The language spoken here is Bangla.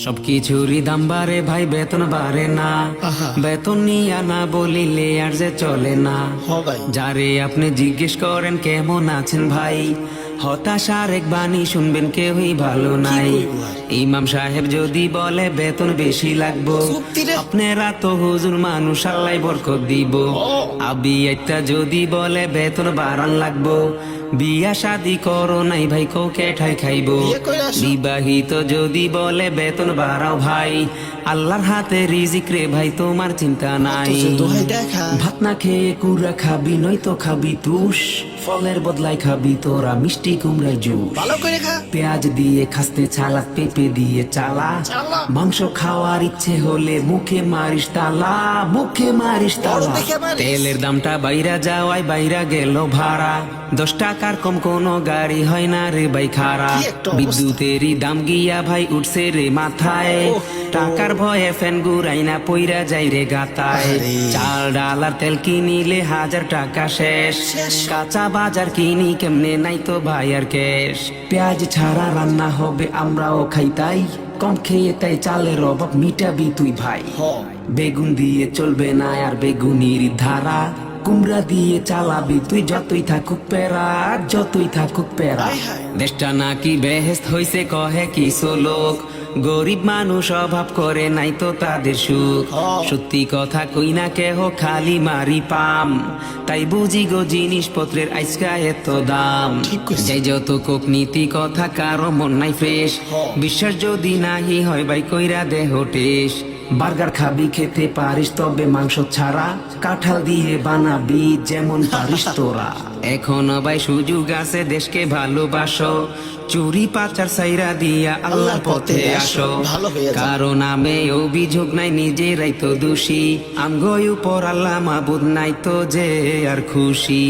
সবকিছুরই দাম বাড়ে ভাই, বেতন বাড়ে না। বেতন নিয়া না বলিলে আর যে চলে না। যারে আপনি জিজ্ঞেস করেন কেমন আছেন ভাই, হতাশার এক বাণী শুনবেন কেউই ভালো নাই। ইমাম সাহেব যদি বলে বেতন বেশি লাগবো, আপনারা তো হুজুর মানুষ, আল্লাহ বরকত দিব। আবি একটা যদি বলে বেতন বাড়ান লাগবো, বিয়া শাদি করো নাই ভাই, কোকে ঠাই খাইবো। বিবাহিত যদি বলে বেতন বাড়াও ভাই, আল্লাহর হাতে রিজিক রে ভাই, তোমার চিন্তা নাই। ভাত না খেয়ে কুড়া খাবি, নয়তো খাবি তুষ, ফলের বদলাই খাবি তোরা মিষ্টি কুমড়ার জুস। পেঁয়াজ দিয়ে খাস্তে ছালা, পেঁপে দিয়ে চালা, মাংস খাওয়ার ইচ্ছে হলে মুখে মারিস তালা, মুখে মারিস তালা। তেলের দামটা বাইরা যাওয়ায় বাইরা গেল ভাড়া, 10 টাকার কম কোনো গাড়ি হয় না রে ভাই খারা। বিদ্যুতেরই দাম গিয়া ভাই উঠছে রে মাথায়, টাকার ভয়ে ফ্যান গুড়াই না পইরা যাই রে গাতায়। চাল ডাল আর তেল কিনিলে 1000 টাকা শেষ, কাঁচা বাজার কিনি কেমনে নাই তো ভাই আর ক্যাশ। পেঁয়াজ ছাড়া রান্না হবে আমরাও খাই তাই, কম খেয়ে তাই চালের অভাব মিটাবি তুই ভাই। বেগুন দিয়ে চলবে না আর বেগুনির ধারা, কুমড়া দিয়ে চালাবি তুই যতই থাকুক প্যারা, যতই থাকুক প্যারা। দেশটা নাকি বেহেস্ত হইছে কহে কিছু লোক, গরিব মানুষ অভাব করে নাই তো তাদের সুখ। সত্যি কথা কই না কেহ খালি মারি পাম, তাই বুঝি গো জিনিসপত্রের আজকা এত দাম। যাই যত কোক নীতি কথা কারো মন নাই ফ্রেশ, বিশ্বাস যদি নাহি হয় ভাই কইরা দেহ টেস। বার্গার খাবি খেতে পারিস তবে মাংস ছাড়া, কাঁঠাল দিয়ে বানাবি যেমন পারিস তোরা। এখনো ভাই সুযোগ আছে, দেশকে ভালোবাসো, চুরি পাচার সাইরা দিয়া আল্লাহর পথে আসো। কারো নামে অভিযোগ নাই, নিজেরাই তো দোষী, আমগো উপর আল্লাহ মাবুদ নাই তো যে আর খুশি।